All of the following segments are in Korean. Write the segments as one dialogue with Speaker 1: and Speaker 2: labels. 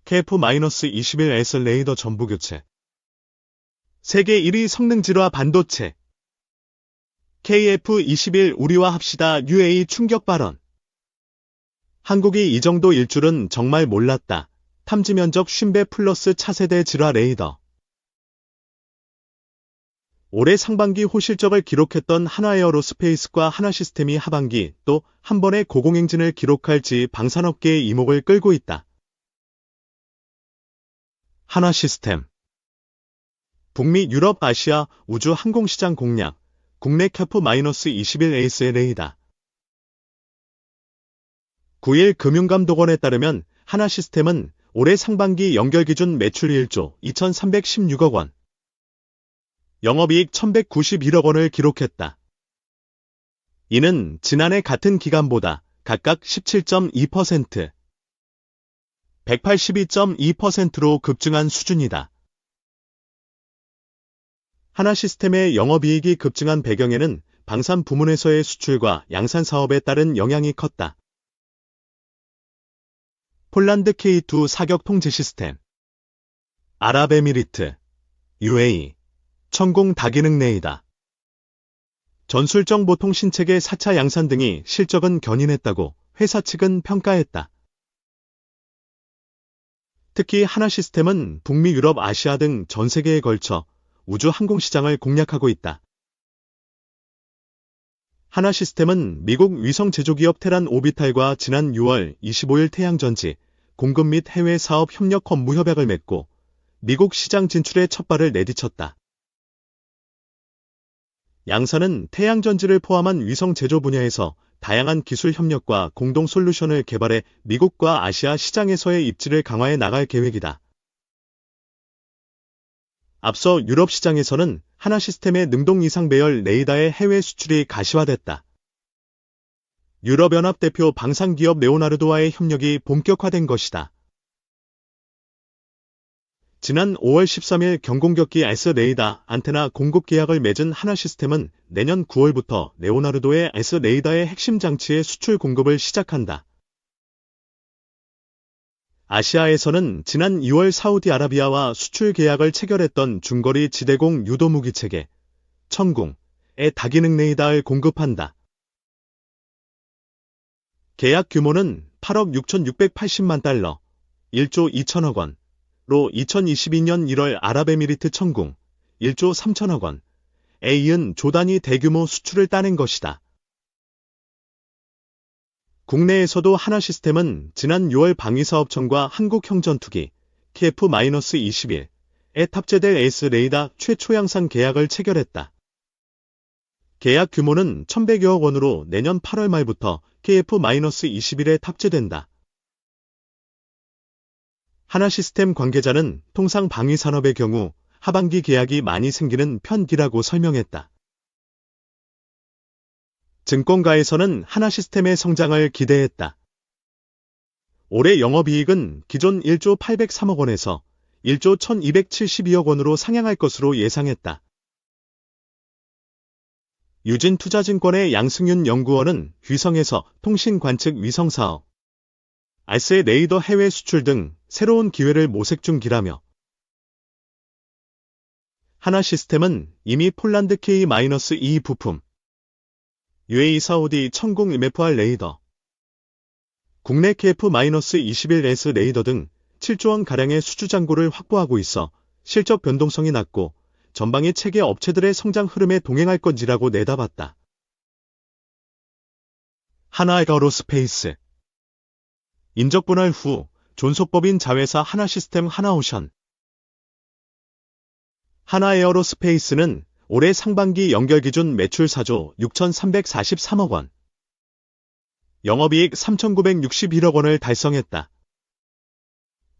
Speaker 1: KF-21S 레이더 전부 교체. 세계 1위 성능 질화 반도체. KF-21 우리와 합시다 UAE 충격 발언. 한국이 이 정도일 줄은 정말 몰랐다. 탐지 면적 50배 플러스 차세대 질화 레이더. 올해 상반기 호실적을 기록했던 한화에어로스페이스과 하나시스템이 하반기 또 한 번의 고공행진을 기록할지 방산업계의 이목을 끌고 있다. 하나시스템. 북미 유럽 아시아 우주 항공시장 공략. 국내 KF-21A스의 레이더. 9일 금융감독원에 따르면 하나시스템은 올해 상반기 연결기준 매출 1조 2316억 원, 영업이익 1191억 원을 기록했다. 이는 지난해 같은 기간보다 각각 17.2%, 182.2%로 급증한 수준이다. 하나시스템의 영업이익이 급증한 배경에는 방산 부문에서의 수출과 양산 사업에 따른 영향이 컸다. 폴란드 K2 사격 통제 시스템. 아랍에미리트, UAE, 천공 다기능 레이더. 전술정 보통 신체계 4차 양산 등이 실적은 견인했다고 회사 측은 평가했다. 특히 하나시스템은 북미 유럽 아시아 등 전 세계에 걸쳐 우주 항공시장을 공략하고 있다. 하나시스템은 미국 위성 제조기업 테란 오비탈과 지난 6월 25일 태양전지 공급 및 해외 사업 협력 업무 협약을 맺고 미국 시장 진출에 첫발을 내디쳤다. 양사는 태양전지를 포함한 위성 제조 분야에서 다양한 기술 협력과 공동 솔루션을 개발해 미국과 아시아 시장에서의 입지를 강화해 나갈 계획이다. 앞서 유럽 시장에서는 하나시스템의 능동 이상 배열 레이더의 해외 수출이 가시화됐다. 유럽연합 대표 방산기업 레오나르도와의 협력이 본격화된 것이다. 지난 5월 13일 경공격기 S 레이더 안테나 공급 계약을 맺은 하나시스템은 내년 9월부터 레오나르도의 S 레이더의 핵심 장치의 수출 공급을 시작한다. 아시아에서는 지난 2월 사우디아라비아와 수출 계약을 체결했던 중거리 지대공 유도무기체계 천궁의 다기능 레이더를 공급한다. 계약 규모는 8억 6,680만 달러, 1조 2천억 원. 로 2022년 1월 아랍에미리트 천궁 1조 3천억 원에 이은 조단위 대규모 수출을 따낸 것이다. 국내에서도 하나시스템은 지난 6월 방위사업청과 한국형전투기 KF-21에 탑재될 에이스 레이더 최초 양산 계약을 체결했다. 계약 규모는 1,100여억 원으로 내년 8월 말부터 KF-21에 탑재된다. 하나시스템 관계자는 통상 방위산업의 경우 하반기 계약이 많이 생기는 편이라고 설명했다. 증권가에서는 하나시스템의 성장을 기대했다. 올해 영업이익은 기존 1조 803억 원에서 1조 1272억 원으로 상향할 것으로 예상했다. 유진투자증권의 양승윤 연구원은 휘성에서 통신관측 위성사업, 알스의 레이더 해외 수출 등 새로운 기회를 모색 중이라며 하나시스템은 이미 폴란드 K-2 부품, UAE 사우디 천궁 MFR 레이더, 국내 KF-21S 레이더 등 7조 원가량의 수주 잔고를 확보하고 있어 실적 변동성이 낮고 전방위 체계 업체들의 성장 흐름에 동행할 건지라고 내다봤다. 하나에어로스페이스. 인적 분할 후 존속법인 자회사 하나시스템 하나오션. 하나에어로스페이스는 올해 상반기 연결기준 매출 4조 6,343억 원, 영업이익 3,961억 원을 달성했다.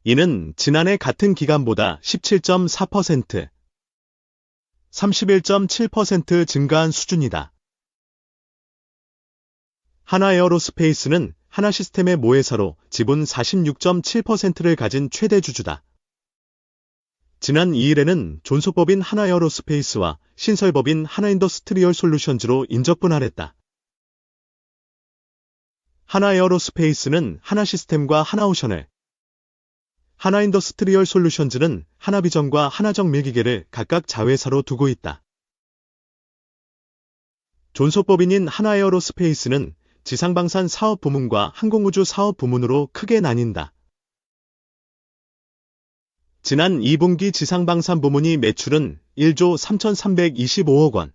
Speaker 1: 이는 지난해 같은 기간보다 17.4%, 31.7% 증가한 수준이다. 하나에어로스페이스는 하나시스템의 모회사로 지분 46.7%를 가진 최대 주주다. 지난 2일에는 존속법인 하나에어로스페이스와 신설법인 하나인더스트리얼 솔루션즈로 인적 분할했다. 하나에어로스페이스는 하나시스템과 하나오션을 하나인더스트리얼 솔루션즈는 하나비전과 하나정밀기계를 각각 자회사로 두고 있다. 존속법인인 하나에어로스페이스는 지상방산 사업 부문과 항공우주 사업 부문으로 크게 나뉜다. 지난 2분기 지상방산 부문이 매출은 1조 3,325억 원,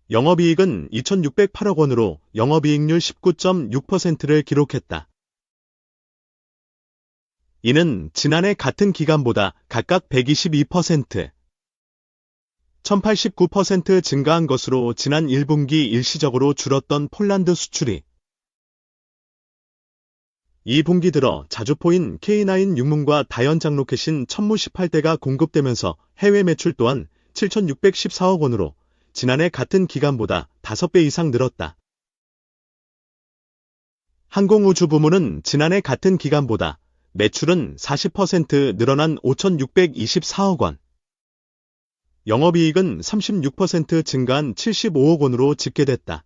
Speaker 1: 영업이익은 2,608억 원으로 영업이익률 19.6%를 기록했다. 이는 지난해 같은 기간보다 각각 122%, 1089% 증가한 것으로 지난 1분기 일시적으로 줄었던 폴란드 수출이 2분기 들어 자주포인 K9 육문과 다연장 로켓인 1018대가 공급되면서 해외 매출 또한 7,614억 원으로 지난해 같은 기간보다 5배 이상 늘었다. 항공우주 부문은 지난해 같은 기간보다 매출은 40% 늘어난 5,624억 원, 영업이익은 36% 증가한 75억 원으로 집계됐다.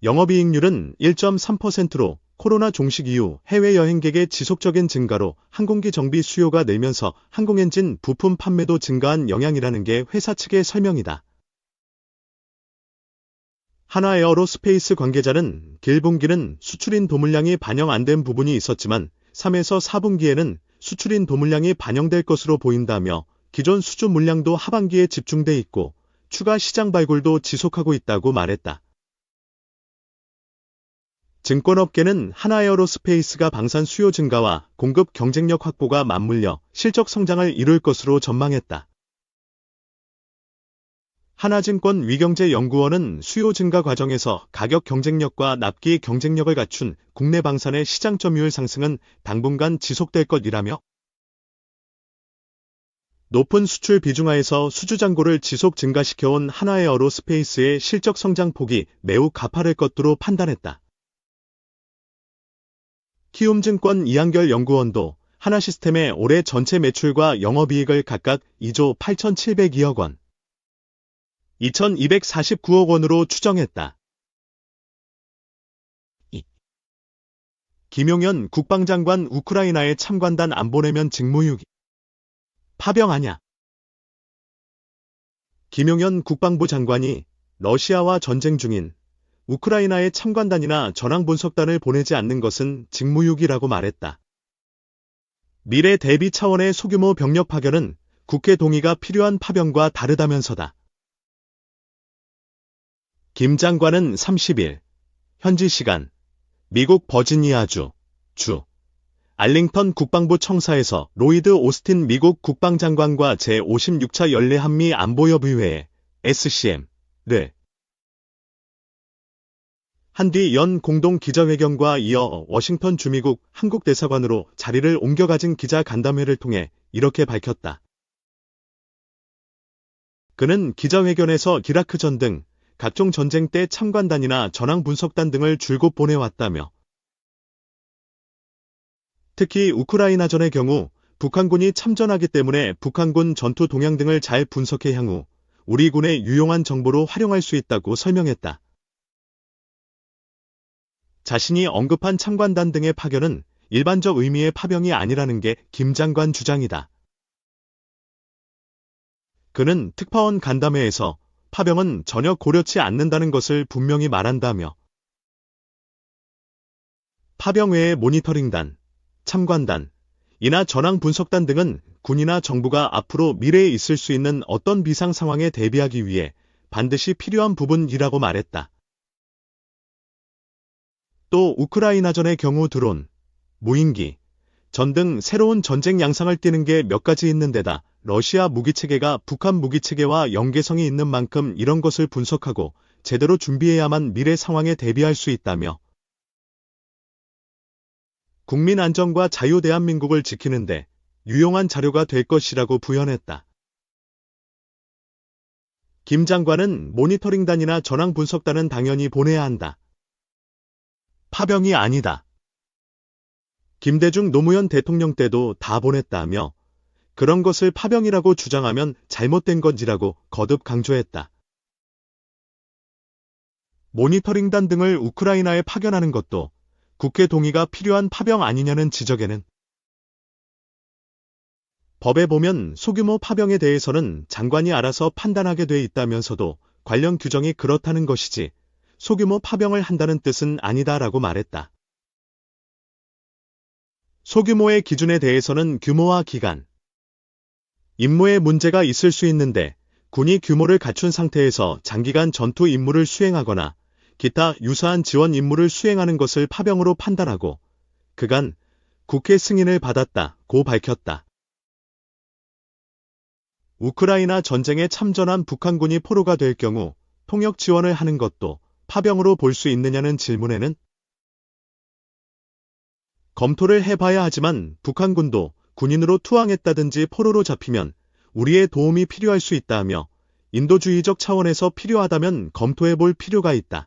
Speaker 1: 영업이익률은 1.3%로 코로나 종식 이후 해외여행객의 지속적인 증가로 항공기 정비 수요가 늘면서 항공엔진 부품 판매도 증가한 영향이라는 게 회사 측의 설명이다. 하나에어로스페이스 관계자는 1분기는 수출인 도물량이 반영 안 된 부분이 있었지만 3에서 4분기에는 수출인 도물량이 반영될 것으로 보인다며 기존 수주 물량도 하반기에 집중돼 있고 추가 시장 발굴도 지속하고 있다고 말했다. 증권업계는 하나에어로스페이스가 방산 수요 증가와 공급 경쟁력 확보가 맞물려 실적 성장을 이룰 것으로 전망했다. 하나증권 위경제연구원은 수요 증가 과정에서 가격 경쟁력과 납기 경쟁력을 갖춘 국내 방산의 시장 점유율 상승은 당분간 지속될 것이라며 높은 수출 비중하에서 수주잔고를 지속 증가시켜온 하나에어로스페이스의 실적 성장 폭이 매우 가파를 것으로 판단했다. 키움증권 이한결 연구원도 하나시스템의 올해 전체 매출과 영업이익을 각각 2조 8,702억 원, 2,249억 원으로 추정했다. 김용현 국방장관 우크라이나에 참관단 안 보내면 직무유기. 파병하냐? 김용현 국방부 장관이 러시아와 전쟁 중인 우크라이나에 참관단이나 전황분석단을 보내지 않는 것은 직무유기라고 말했다. 미래 대비 차원의 소규모 병력 파견은 국회 동의가 필요한 파병과 다르다면서다. 김 장관은 30일 현지 시간 미국 버지니아주 주 알링턴 국방부 청사에서 로이드 오스틴 미국 국방장관과 제56차 연례 한미 안보협의회 SCM를 한 뒤 연 공동 기자회견과 이어 워싱턴 주미국 한국대사관으로 자리를 옮겨 가진 기자간담회를 통해 이렇게 밝혔다. 그는 기자회견에서 이라크전 등 각종 전쟁 때 참관단이나 전황분석단 등을 줄곧 보내왔다며 특히 우크라이나전의 경우 북한군이 참전하기 때문에 북한군 전투 동향 등을 잘 분석해 향후 우리 군의 유용한 정보로 활용할 수 있다고 설명했다. 자신이 언급한 참관단 등의 파견은 일반적 의미의 파병이 아니라는 게 김 장관 주장이다. 그는 특파원 간담회에서 파병은 전혀 고려치 않는다는 것을 분명히 말한다며 파병 외의 모니터링단, 참관단, 이나 전황분석단 등은 군이나 정부가 앞으로 미래에 있을 수 있는 어떤 비상 상황에 대비하기 위해 반드시 필요한 부분이라고 말했다. 또 우크라이나전의 경우 드론, 무인기, 전 등 새로운 전쟁 양상을 띠는 게 몇 가지 있는 데다 러시아 무기체계가 북한 무기체계와 연계성이 있는 만큼 이런 것을 분석하고 제대로 준비해야만 미래 상황에 대비할 수 있다며 국민 안전과 자유 대한민국을 지키는데 유용한 자료가 될 것이라고 부연했다. 김 장관은 모니터링단이나 전황분석단은 당연히 보내야 한다. 파병이 아니다. 김대중 노무현 대통령 때도 다 보냈다며 그런 것을 파병이라고 주장하면 잘못된 건지라고 거듭 강조했다. 모니터링단 등을 우크라이나에 파견하는 것도 국회 동의가 필요한 파병 아니냐는 지적에는 법에 보면 소규모 파병에 대해서는 장관이 알아서 판단하게 돼 있다면서도 관련 규정이 그렇다는 것이지 소규모 파병을 한다는 뜻은 아니다라고 말했다. 소규모의 기준에 대해서는 규모와 기간, 임무에 문제가 있을 수 있는데 군이 규모를 갖춘 상태에서 장기간 전투 임무를 수행하거나 기타 유사한 지원 임무를 수행하는 것을 파병으로 판단하고 그간 국회 승인을 받았다고 밝혔다. 우크라이나 전쟁에 참전한 북한군이 포로가 될 경우 통역 지원을 하는 것도 파병으로 볼 수 있느냐는 질문에는 검토를 해봐야 하지만 북한군도 군인으로 투항했다든지 포로로 잡히면 우리의 도움이 필요할 수 있다며 인도주의적 차원에서 필요하다면 검토해볼 필요가 있다.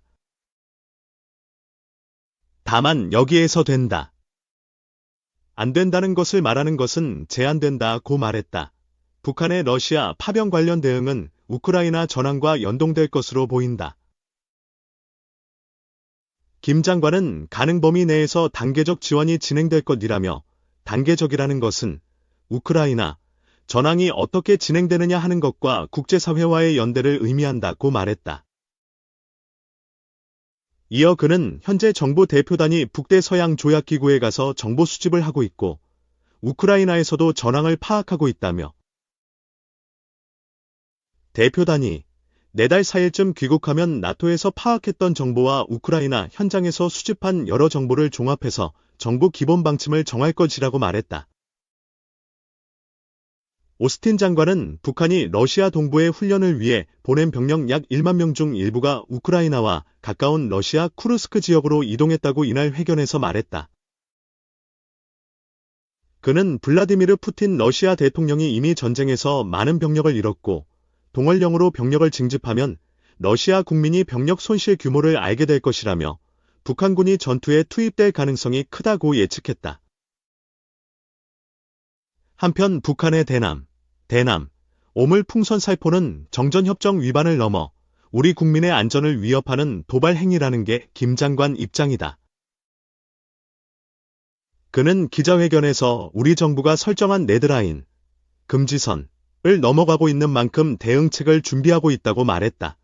Speaker 1: 다만 여기에서 된다. 안 된다는 것을 말하는 것은 제한된다고 말했다. 북한의 러시아 파병 관련 대응은 우크라이나 전황과 연동될 것으로 보인다. 김 장관은 가능 범위 내에서 단계적 지원이 진행될 것이라며 단계적이라는 것은 우크라이나 전황이 어떻게 진행되느냐 하는 것과 국제사회와의 연대를 의미한다고 말했다. 이어 그는 현재 정부 대표단이 북대서양조약기구에 가서 정보 수집을 하고 있고 우크라이나에서도 전황을 파악하고 있다며 대표단이 4달 4일쯤 귀국하면 나토에서 파악했던 정보와 우크라이나 현장에서 수집한 여러 정보를 종합해서 정부 기본 방침을 정할 것이라고 말했다. 오스틴 장관은 북한이 러시아 동부의 훈련을 위해 보낸 병력 약 1만 명 중 일부가 우크라이나와 가까운 러시아 쿠르스크 지역으로 이동했다고 이날 회견에서 말했다. 그는 블라디미르 푸틴 러시아 대통령이 이미 전쟁에서 많은 병력을 잃었고 동원령으로 병력을 징집하면 러시아 국민이 병력 손실 규모를 알게 될 것이라며 북한군이 전투에 투입될 가능성이 크다고 예측했다. 한편 북한의 대남, 오물풍선 살포는 정전협정 위반을 넘어 우리 국민의 안전을 위협하는 도발 행위라는 게 김 장관 입장이다. 그는 기자회견에서 우리 정부가 설정한 레드라인, 금지선을 넘어가고 있는 만큼 대응책을 준비하고 있다고 말했다.